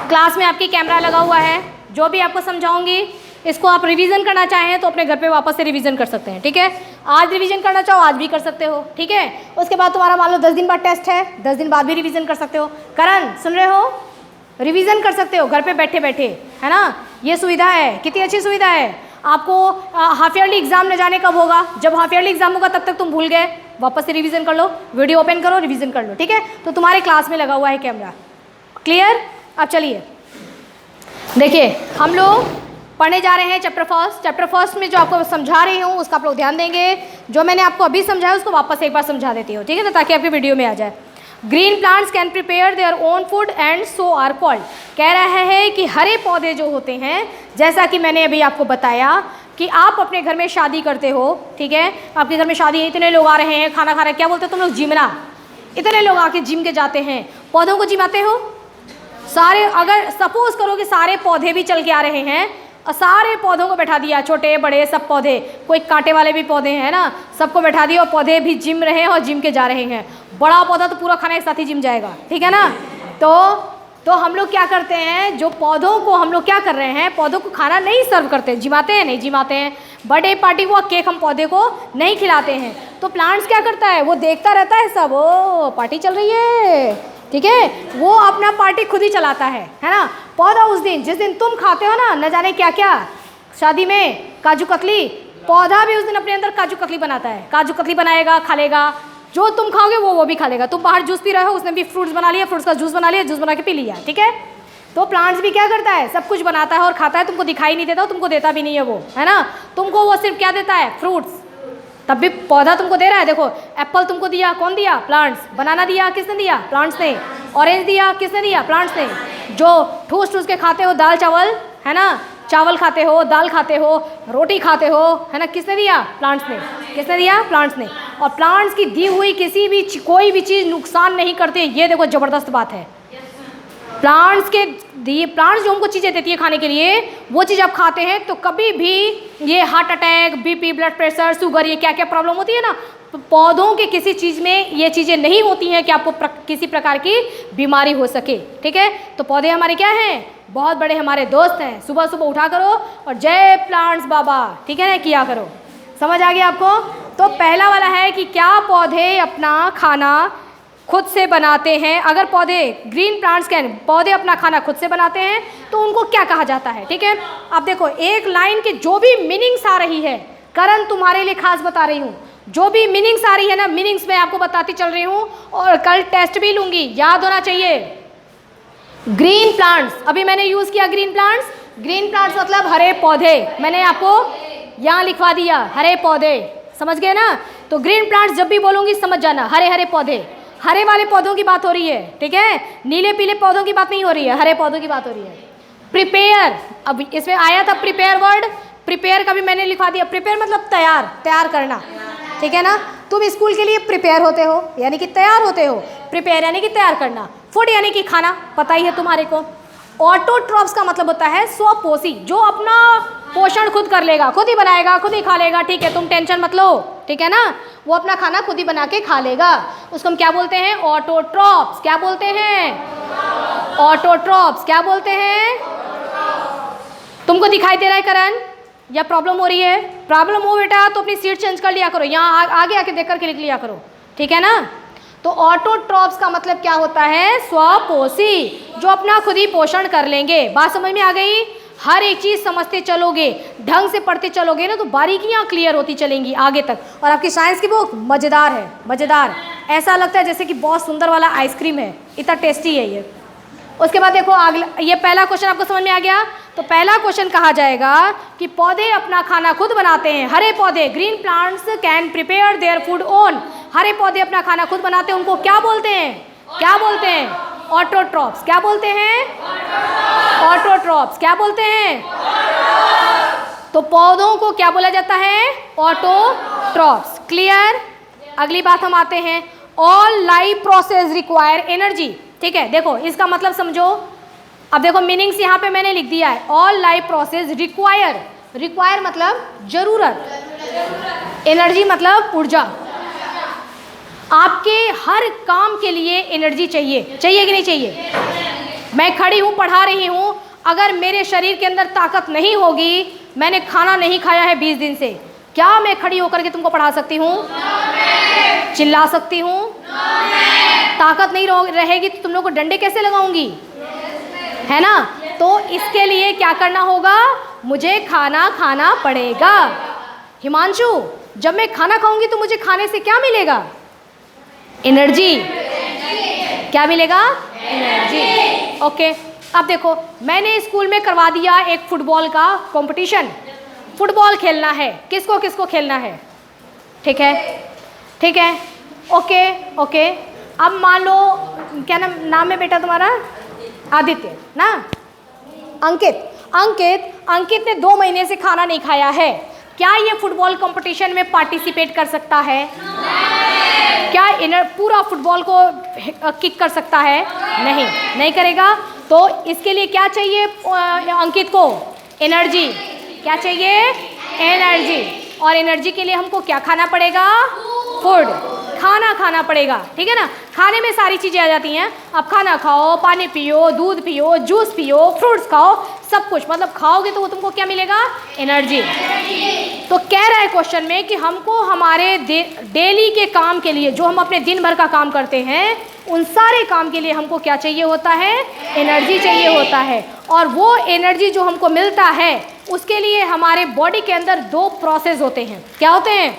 Class में आपकी camera लगा हुआ है, जो भी आपको समझाऊंगी इसको आप रिवीजन करना चाहें तो अपने घर पे वापस से रिवीजन कर सकते हैं, ठीक है। आज रिवीजन करना चाहो आज भी कर सकते हो, ठीक है। उसके बाद तुम्हारा मान लो 10 दिन बाद टेस्ट है, 10 दिन बाद भी रिवीजन कर सकते हो। करण सुन रहे हो, रिवीजन कर सकते हो घर पे बैठे बैठे, है ना। ये सुविधा है, कितनी अच्छी सुविधा है। आपको हाफ ईयरली एग्जाम न जाने कब होगा, जब हाफ ईयरली एग्जाम होगा तब तक तुम भूल गए, वापस से रिवीजन कर लो, वीडियो ओपन करो, रिवीजन कर लो, ठीक है। तो तुम्हारे क्लास में लगा हुआ है कैमरा, क्लियर। अब चलिए देखिए, हम लोग पढ़ने जा रहे हैं चैप्टर फर्स्ट। चैप्टर फर्स्ट में जो आपको समझा रही हूँ उसका आप लोग ध्यान देंगे। जो मैंने आपको अभी समझाया उसको वापस एक बार समझा देती हूँ, ठीक है ना, ताकि आपके वीडियो में आ जाए। Green plants can prepare their own food and so are called. कह रहा है कि हरे पौधे जो होते हैं, जैसा कि मैंने अभी आपको बताया कि आप अपने घर में शादी करते हो, ठीक है, आपके घर में शादी है, इतने लोग आ रहे हैं, खाना खा रहे हैं, क्या बोलते हो तुम लोग, जिमना। इतने लोग आके जिम के जाते हैं, पौधों को जिमाते हो सारे। अगर सपोज करो कि सारे पौधे भी चल के आ रहे हैं और सारे पौधों को बैठा दिया, छोटे बड़े सब पौधे, कोई कांटे वाले भी पौधे हैं ना, सबको बैठा दिया और पौधे भी जिम रहे हैं और जिम के जा रहे हैं। बड़ा पौधा तो पूरा खाना एक साथ ही जिम जाएगा, ठीक है ना। तो हम लोग क्या करते हैं, जो पौधों को हम लोग क्या कर रहे हैं, पौधों को खाना नहीं सर्व करते, जिमाते हैं, नहीं जिमाते हैं। बर्थडे पार्टी हुआ, केक हम पौधे को नहीं खिलाते हैं। तो प्लांट्स क्या करता है, वो देखता रहता है सब, ओ पार्टी चल रही है, ठीक है, वो अपना पार्टी खुद ही चलाता है ना। पौधा उस दिन जिस दिन तुम खाते हो ना, न जाने क्या क्या शादी में काजू कतली, पौधा भी उस दिन अपने अंदर काजू कतली बनाता है, काजू कतली बनाएगा, खा लेगा। जो तुम खाओगे वो भी खा लेगा। तुम बाहर जूस पी रहे हो, उसने भी फ्रूट्स बना लिया, फ्रूट्स का जूस बना लिया, जूस बना के पी लिया, ठीक है। तो प्लांट्स भी क्या करता है, सब कुछ बनाता है और खाता है, तुमको दिखाई नहीं देता, तुमको देता भी नहीं है वो, है ना। तुमको वो सिर्फ क्या देता है, फ्रूट्स, तब भी पौधा तुमको दे रहा है। देखो एप्पल तुमको दिया, कौन दिया, प्लांट्स। बनाना दिया, किसने दिया, प्लांट्स ने। ऑरेंज दिया, किसने दिया, प्लांट्स ने। जो ठूस ठूस के खाते हो दाल चावल, है ना, चावल खाते हो, दाल खाते हो, रोटी खाते हो, है ना, किसने दिया, प्लांट्स ने। किसने दिया, प्लांट्स ने। और प्लांट्स की दी हुई किसी भी कोई भी चीज़ नुकसान नहीं करती, ये देखो ज़बरदस्त बात है। प्लांट्स के दिए, प्लांट्स जो हमको चीज़ें देती है खाने के लिए, वो चीज़ आप खाते हैं तो कभी भी ये heart attack, BP, blood pressure, sugar, ये क्या क्या प्रॉब्लम होती है ना, पौधों के किसी चीज़ में ये चीज़ें नहीं होती हैं कि आपको किसी प्रकार की बीमारी हो सके, ठीक है। तो पौधे हमारे क्या हैं, बहुत बड़े हमारे दोस्त हैं। सुबह सुबह उठा करो और जय प्लांट्स बाबा, ठीक है ना, किया करो। समझ आ गया आपको। तो पहला वाला है कि क्या पौधे अपना खाना खुद से बनाते हैं। अगर पौधे, ग्रीन प्लांट्स कैन, पौधे अपना खाना खुद से बनाते हैं तो उनको क्या कहा जाता है, ठीक है। अब देखो एक लाइन की जो भी मीनिंग्स आ रही है, करण तुम्हारे लिए खास बता रही हूँ, जो भी मीनिंग्स आ रही है ना, मीनिंग्स मैं आपको बताती चल रही हूँ और कल टेस्ट भी लूँगी, याद होना चाहिए। ग्रीन प्लांट्स, अभी मैंने यूज़ किया ग्रीन प्लांट्स। ग्रीन प्लांट्स मतलब हरे पौधे, मैंने आपको यहाँ लिखवा दिया, हरे पौधे, समझ गए ना। तो ग्रीन प्लांट्स जब भी बोलूँगी समझ जाना, हरे हरे पौधे, हरे वाले पौधों की बात हो रही है, ठीक है, नीले पीले पौधों की बात नहीं हो रही है, हरे पौधों की बात हो रही है। प्रिपेयर, अब इसमें आया था प्रिपेयर वर्ड, प्रिपेयर का भी मैंने लिखवा दिया। प्रिपेयर मतलब तैयार, तैयार करना, ठीक है ना। तुम स्कूल के लिए प्रिपेयर होते हो, यानी कि तैयार होते हो। प्रिपेयर यानी कि तैयार करना। फूड यानी कि खाना, पता ही है तुम्हारे को। ऑटोट्रॉप्स का मतलब होता है स्वपोषी, जो अपना पोषण खुद कर लेगा, खुद ही बनाएगा, खुद ही खा लेगा, ठीक है, तुम टेंशन मत लो, ठीक है ना। वो अपना खाना खुद ही बना के खा लेगा, उसको हम क्या बोलते हैं, ऑटोट्रॉप्स। क्या बोलते हैं, ऑटोट्रॉप्स। क्या बोलते हैं, तुमको दिखाई दे रहा है करण, या प्रॉब्लम हो रही है। प्रॉब्लम हो बेटा तो अपनी सीट चेंज कर लिया करो, यहाँ आगे आके देख करके लिख लिया करो, ठीक है ना। तो ऑटोट्रॉप्स का मतलब क्या होता है, स्वपोषी, जो अपना खुद ही पोषण कर लेंगे। बात समझ में आ गई। हर एक चीज़ समझते चलोगे, ढंग से पढ़ते चलोगे ना, तो बारीकियाँ क्लियर होती चलेंगी आगे तक। और आपकी साइंस की बुक मज़ेदार है, मज़ेदार, ऐसा लगता है जैसे कि बहुत सुंदर वाला आइसक्रीम है, इतना टेस्टी है ये। उसके बाद देखो अगला, ये पहला क्वेश्चन आपको समझ में आ गया। तो पहला क्वेश्चन कहा जाएगा कि पौधे अपना खाना खुद बनाते हैं। हरे पौधे, green plants can prepare their food own. हरे पौधे अपना खाना खुद बनाते हैं, उनको क्या बोलते हैं, क्या बोलते हैं, ऑटोट्रॉप्स। क्या बोलते हैं, ऑटोट्रॉप्स। क्या बोलते हैं, तो पौधों को क्या बोला जाता है, ऑटोट्रॉप्स। क्लियर। अगली बात हम आते हैं, all life process require energy, ठीक है। देखो इसका मतलब समझो। अब देखो मीनिंग्स यहाँ पे मैंने लिख दिया है। All life process require, require मतलब जरूरत, एनर्जी मतलब ऊर्जा। आपके हर काम के लिए एनर्जी चाहिए, चाहिए कि नहीं चाहिए। मैं खड़ी हूँ, पढ़ा रही हूँ, अगर मेरे शरीर के अंदर ताकत नहीं होगी, मैंने खाना नहीं खाया है 20 दिन से, क्या मैं खड़ी होकर के तुमको पढ़ा सकती हूँ? चिल्ला सकती हूँ? ताकत नहीं रहेगी तो तुम लोग को डंडे कैसे लगाऊंगी, है ना? तो इसके लिए क्या करना होगा, मुझे खाना खाना पड़ेगा। हिमांशु, जब मैं खाना खाऊंगी तो मुझे खाने से क्या मिलेगा? एनर्जी। क्या मिलेगा? एनर्जी। ओके, अब देखो, मैंने स्कूल में करवा दिया एक फुटबॉल का कंपटीशन। फुटबॉल खेलना है, किसको किसको खेलना है? ठीक है, ठीक है, ओके ओके। अब मान लो, क्या नाम है बेटा तुम्हारा? आदित्य ना? अंकित ने 2 महीने से खाना नहीं खाया है, क्या ये फुटबॉल कंपटीशन में पार्टिसिपेट कर सकता है? क्या पूरा फुटबॉल को किक कर सकता है? नहीं करेगा। तो इसके लिए क्या चाहिए अंकित को? एनर्जी। क्या चाहिए? एनर्जी। और एनर्जी के लिए हमको क्या खाना पड़ेगा? फूड, खाना खाना पड़ेगा, ठीक है ना? खाने में सारी चीज़ें आ जाती हैं। अब खाना खाओ, पानी पियो, दूध पियो, जूस पियो, फ्रूट्स खाओ, सब कुछ मतलब खाओगे तो वो तुमको क्या मिलेगा? एनर्जी। तो कह रहा है क्वेश्चन में कि हमको हमारे डेली के काम के लिए, जो हम अपने दिन भर का काम करते हैं, उन सारे काम के लिए हमको क्या चाहिए होता है? एनर्जी चाहिए होता है। और वो एनर्जी जो हमको मिलता है, उसके लिए हमारे बॉडी के अंदर 2 प्रोसेस होते हैं। क्या होते हैं?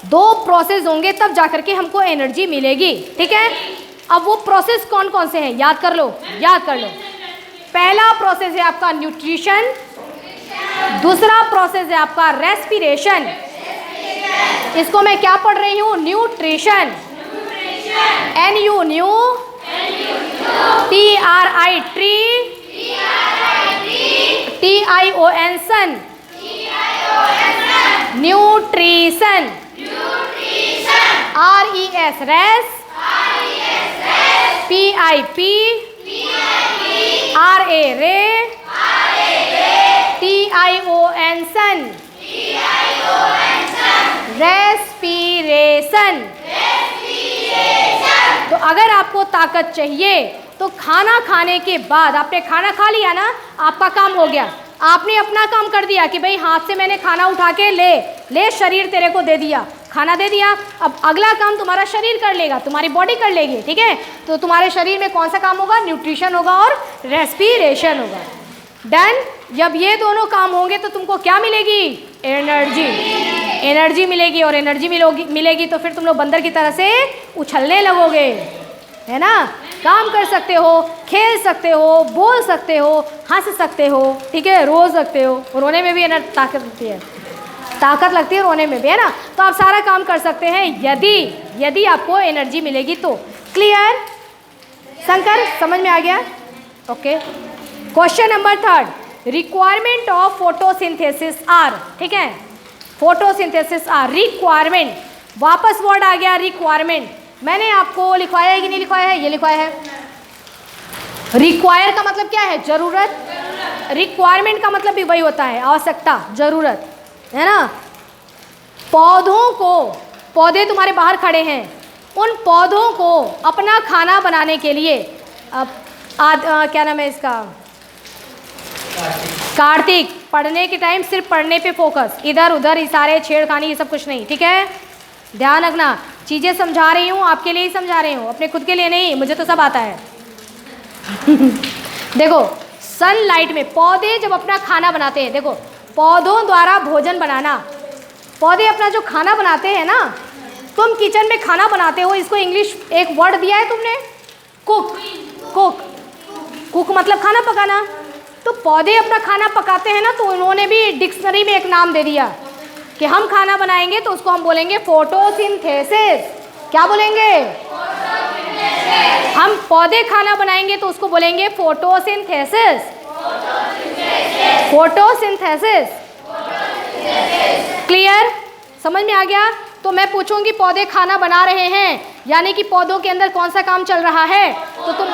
2 प्रोसेस होंगे, तब जाकर के हमको एनर्जी मिलेगी, ठीक है? अब वो प्रोसेस कौन कौन से हैं? याद कर लो। पहला प्रोसेस है आपका न्यूट्रिशन, दूसरा प्रोसेस है आपका रेस्पिरेशन। इसको मैं क्या पढ़ रही हूँ? Nutrition. NU new, TRI tree, TION sun, nutrition. RES race, PIP RA ray, TION sun, respiration. तो अगर आपको ताकत चाहिए तो खाना खाने के बाद, आपने खाना खा लिया ना, आपका काम हो गया, आपने अपना काम कर दिया कि भाई हाथ से मैंने खाना उठा के ले शरीर तेरे को दे दिया, खाना दे दिया। अब अगला काम तुम्हारा शरीर कर लेगा, तुम्हारी बॉडी कर लेगी, ठीक है? तो तुम्हारे शरीर में कौन सा काम होगा? न्यूट्रिशन होगा और रेस्पिरेशन होगा। डन। जब ये दोनों काम होंगे तो तुमको क्या मिलेगी? एनर्जी मिलेगी। और एनर्जी मिलेगी तो फिर तुम लोग बंदर की तरह से उछलने लगोगे, है ना? काम कर सकते हो, खेल सकते हो, बोल सकते हो, हंस सकते हो, ठीक है? रो सकते हो, रोने में भी ताकत लगती है रोने में भी, है ना? तो आप सारा काम कर सकते हैं यदि आपको एनर्जी मिलेगी तो। क्लियर? शंकर, समझ में आ गया? Okay. Question number 3, requirement of photosynthesis are, ठीक है? फोटोसिंथेसिस आर रिक्वायरमेंट, वापस वर्ड आ गया रिक्वायरमेंट। मैंने आपको लिखवाया है कि नहीं लिखवाया है? ये लिखवाया है। रिक्वायर का मतलब क्या है? जरूरत। रिक्वायरमेंट का मतलब भी वही होता है, आवश्यकता, जरूरत, है ना? पौधे तुम्हारे बाहर खड़े हैं, उन पौधों को अपना खाना बनाने के लिए, क्या नाम है इसका? कार्तिक, पढ़ने के टाइम सिर्फ पढ़ने पे फोकस, इधर उधर इशारे, छेड़खानी, ये सब कुछ नहीं, ठीक है? ध्यान रखना, चीज़ें समझा रही हूँ आपके लिए ही समझा रही हूँ, अपने खुद के लिए नहीं, मुझे तो सब आता है। देखो, सनलाइट में पौधे जब अपना खाना बनाते हैं, देखो पौधों द्वारा भोजन बनाना, पौधे अपना जो खाना बनाते हैं ना, तुम किचन में खाना बनाते हो, इसको इंग्लिश एक वर्ड दिया है तुमने, कुक मतलब खाना पकाना। तो पौधे अपना खाना पकाते हैं ना, तो उन्होंने भी डिक्शनरी में एक नाम दे दिया कि हम खाना बनाएंगे तो उसको हम बोलेंगे फोटोसिंथेसिस। क्या बोलेंगे? हम पौधे खाना बनाएंगे तो उसको बोलेंगे फोटोसिंथेसिस। फोटोसिंथेसिस। क्लियर? समझ में आ गया? तो मैं पूछूंगी पौधे खाना बना रहे हैं, यानी कि पौधों के अंदर कौन सा काम चल रहा है? तो तुम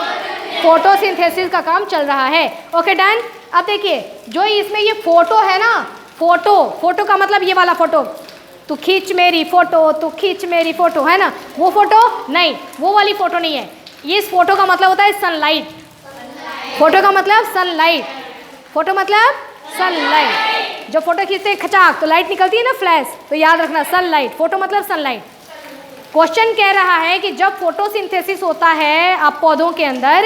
फोटोसिंथेसिस का काम चल रहा है। Okay done. अब देखिए, जो इसमें ये फोटो है ना, फोटो का मतलब ये वाला फोटो, तू खींच मेरी फोटो, तू खींच मेरी फोटो, है ना? वो फोटो नहीं, वो वाली फोटो नहीं है। ये इस फोटो का मतलब होता है सनलाइट। फोटो का मतलब सनलाइट। फोटो मतलब सनलाइट। जो फोटो खींचते हैं खचाक तो लाइट निकलती है ना, फ्लैश, तो याद रखना सनलाइट। फोटो मतलब सनलाइट। क्वेश्चन कह रहा है कि जब फोटोसिंथेसिस होता है आप पौधों के अंदर,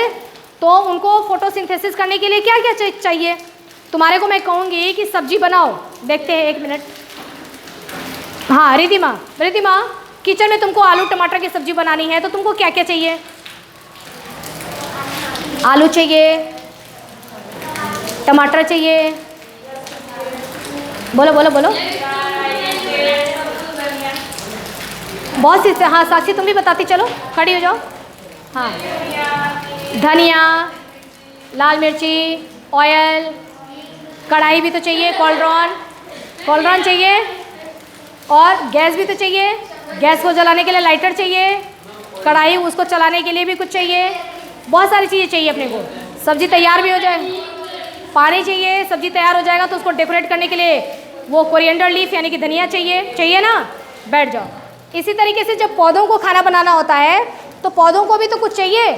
तो उनको फोटोसिंथेसिस करने के लिए क्या क्या चाहिए। तुम्हारे को मैं कहूँगी कि सब्जी बनाओ, देखते हैं 1 मिनट। हाँ रिधिमा, रिधिमा किचन में तुमको आलू टमाटर की सब्जी बनानी है तो तुमको क्या क्या चाहिए। आलू चाहिए, टमाटर चाहिए, बोलो बोलो बोलो, बहुत सी। हाँ साक्षी तुम भी बताती चलो, खड़ी हो जाओ। हाँ धनिया, लाल मिर्ची, ऑयल, कढ़ाई भी तो चाहिए, कॉल्ड्रॉन, कॉल्ड्रॉन चाहिए, और गैस भी तो चाहिए। गैस को जलाने के लिए लाइटर चाहिए, कढ़ाई उसको चलाने के लिए भी कुछ चाहिए, बहुत सारी चीज़ें चाहिए अपने को। सब्जी तैयार भी हो जाए, पानी चाहिए, सब्जी तैयार हो जाएगा तो उसको डेकोरेट करने के लिए वो कोरिएंडर लीफ यानी कि धनिया चाहिए, चाहिए ना। बैठ जाओ। इसी तरीके से जब पौधों को खाना बनाना होता है तो पौधों को भी तो कुछ चाहिए।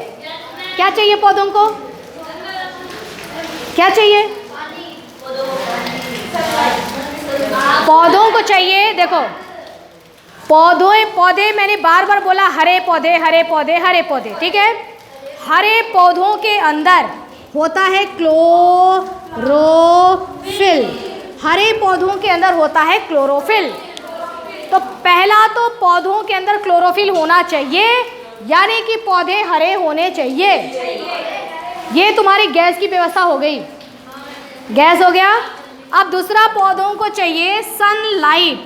क्या चाहिए पौधों को, क्या चाहिए पौधों को चाहिए। देखो पौधे मैंने बार बार बोला, हरे पौधे हरे पौधे हरे पौधे, ठीक है। हरे पौधों के अंदर होता है क्लोरोफिल। हरे पौधों के अंदर होता है क्लोरोफिल। तो पहला तो पौधों के अंदर क्लोरोफिल होना चाहिए, यानी कि पौधे हरे होने चाहिए। ये तुम्हारी गैस की व्यवस्था हो गई, गैस हो गया। अब दूसरा पौधों को चाहिए सनलाइट,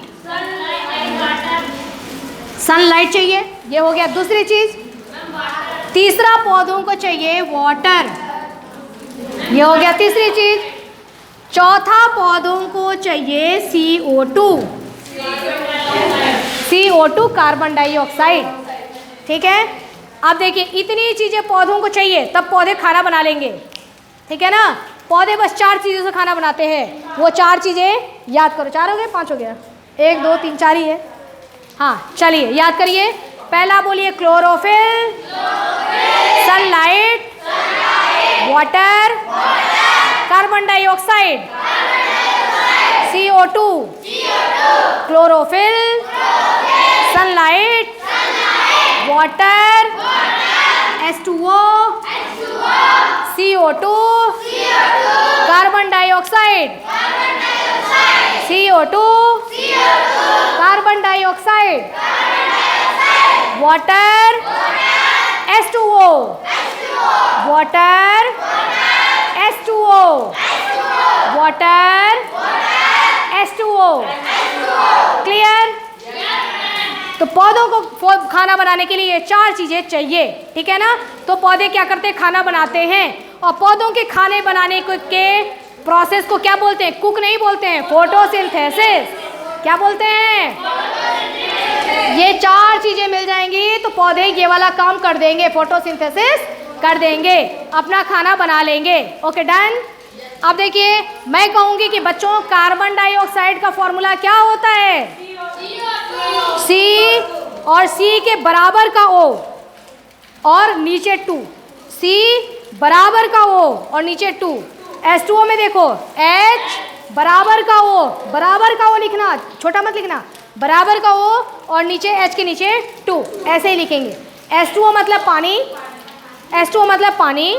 सनलाइट चाहिए, ये हो गया दूसरी चीज। तीसरा पौधों को चाहिए वाटर, ये हो गया तीसरी चीज। चौथा पौधों को चाहिए CO2, CO2 कार्बन डाइऑक्साइड, ठीक है। अब देखिए इतनी चीजें पौधों को चाहिए तब पौधे खाना बना लेंगे, ठीक है ना। पौधे बस 4 चीज़ों से खाना बनाते हैं, वो 4 चीज़ें याद करो। 4 हो गए, 5 हो गया, 1 2 3 4 ही है। हाँ चलिए याद करिए। पहला बोलिए chlorophyll, sunlight, water, carbon dioxide, CO2, chlorophyll, sunlight, water, H2O, CO2, carbon dioxide, CO2, carbon dioxide, water, H2O, water, H2O, water, H2O। Clear. तो पौधों को खाना बनाने के लिए ये 4 चीज़ें चाहिए, ठीक है ना। तो पौधे क्या करते हैं, खाना बनाते हैं। और पौधों के खाने बनाने के प्रोसेस को क्या बोलते हैं, कुक नहीं बोलते हैं, फोटोसिंथेसिस। क्या बोलते हैं, ये 4 चीज़ें मिल जाएंगी तो पौधे ये वाला काम कर देंगे, फोटोसिंथेसिस कर देंगे, अपना खाना बना लेंगे। Okay done. अब देखिए मैं कहूँगी कि बच्चों कार्बन डाइऑक्साइड का फॉर्मूला क्या होता है, C और C के बराबर का O और नीचे 2, C बराबर का O और नीचे 2। H2O में देखो H बराबर का O, बराबर का O लिखना, छोटा मत लिखना, बराबर का O और नीचे H के नीचे 2, ऐसे ही लिखेंगे। H2O मतलब पानी, H2O मतलब पानी,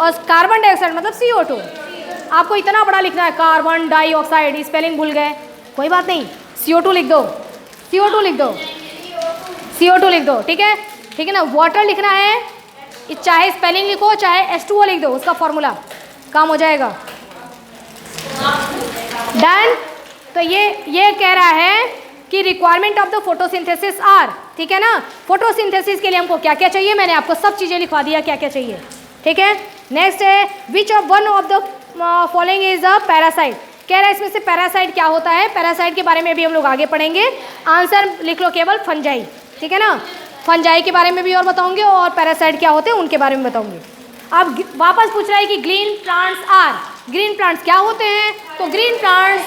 और कार्बन डाइऑक्साइड मतलब CO2। आपको इतना बड़ा लिखना है कार्बन डाइऑक्साइड, स्पेलिंग भूल गए, कोई बात नहीं, CO2 लिख दो, CO2 लिख दो, CO2 लिख दो, ठीक है, ठीक है ना। वाटर लिखना है, चाहे स्पेलिंग लिखो चाहे H2O लिख दो, उसका फॉर्मूला काम हो जाएगा। डन। तो ये कह रहा है कि requirement of the photosynthesis are, ठीक है ना। फोटोसिंथेसिस के लिए हमको क्या क्या चाहिए, मैंने आपको सब चीज़ें लिखवा दिया क्या क्या चाहिए, ठीक है। नेक्स्ट है which of one of the following is a parasite. कह रहा है इसमें से पैरासाइट क्या होता है, पैरासाइट के बारे में भी हम लोग आगे पढ़ेंगे। आंसर लिख लो केवल फंजाई, ठीक है ना। फंजाई के बारे में भी और बताऊंगे और पैरासाइट क्या होते हैं उनके बारे में बताऊंगी। अब वापस पूछ रहा है कि green plants are, green plants क्या होते हैं। तो ग्रीन प्लांट्स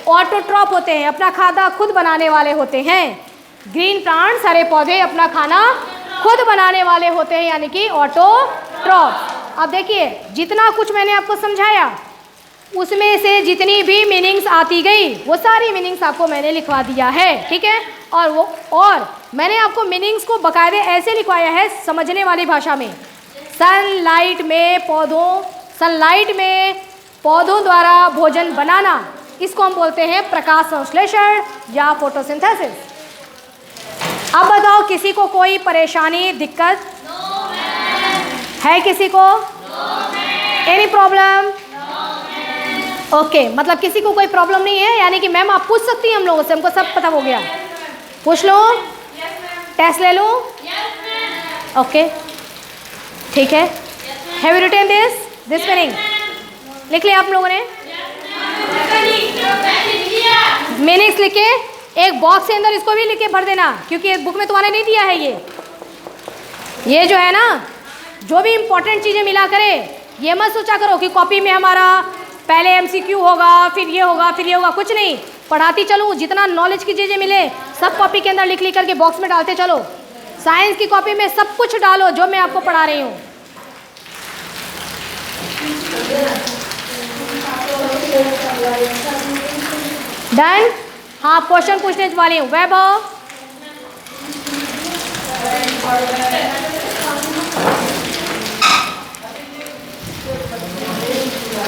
ऑटोट्रॉप होते हैं, अपना खाना खुद बनाने वाले होते हैं। ग्रीन प्लांट्स हरे पौधे अपना खाना खुद बनाने वाले होते हैं, यानी कि ऑटोट्रॉफ। अब देखिए जितना कुछ मैंने आपको समझाया उसमें से जितनी भी मीनिंग्स आती गई वो सारी मीनिंग्स आपको मैंने लिखवा दिया है, ठीक है। और मैंने आपको मीनिंग्स को बाकायदे ऐसे लिखवाया है समझने वाली भाषा में। सनलाइट में पौधों द्वारा भोजन बनाना, इसको हम बोलते हैं प्रकाश संश्लेषण या फोटोसिंथेसिस। अब बताओ किसी को कोई परेशानी दिक्कत है? किसी को एनी प्रॉब्लम? ओके, मतलब किसी को कोई प्रॉब्लम नहीं है, यानी कि मैम आप पूछ सकती हैं हम लोगों से, हमको सब पता हो गया। पूछ लो, टेस्ट ले लो। ओके ठीक है। Have you written this meaning? लिख लिया आप लोगों ने? मीनिंग्स लिख के एक बॉक्स के अंदर इसको भी लिख के भर देना, क्योंकि बुक में तुम्हारे नहीं दिया है ये जो है ना, जो भी इंपॉर्टेंट चीज़ें मिला करे। ये मत सोचा करो कि कॉपी में हमारा पहले MCQ होगा, फिर ये होगा, फिर ये होगा, कुछ नहीं। पढ़ाती चलूँ, जितना नॉलेज की चीज़ें मिले सब कॉपी के अंदर लिख लिख करके बॉक्स में डालते चलो। साइंस की कॉपी में सब कुछ डालो जो मैं आपको पढ़ा रही हूँ। डन? हाँ, क्वेश्चन पूछने वाली हूँ। वैभव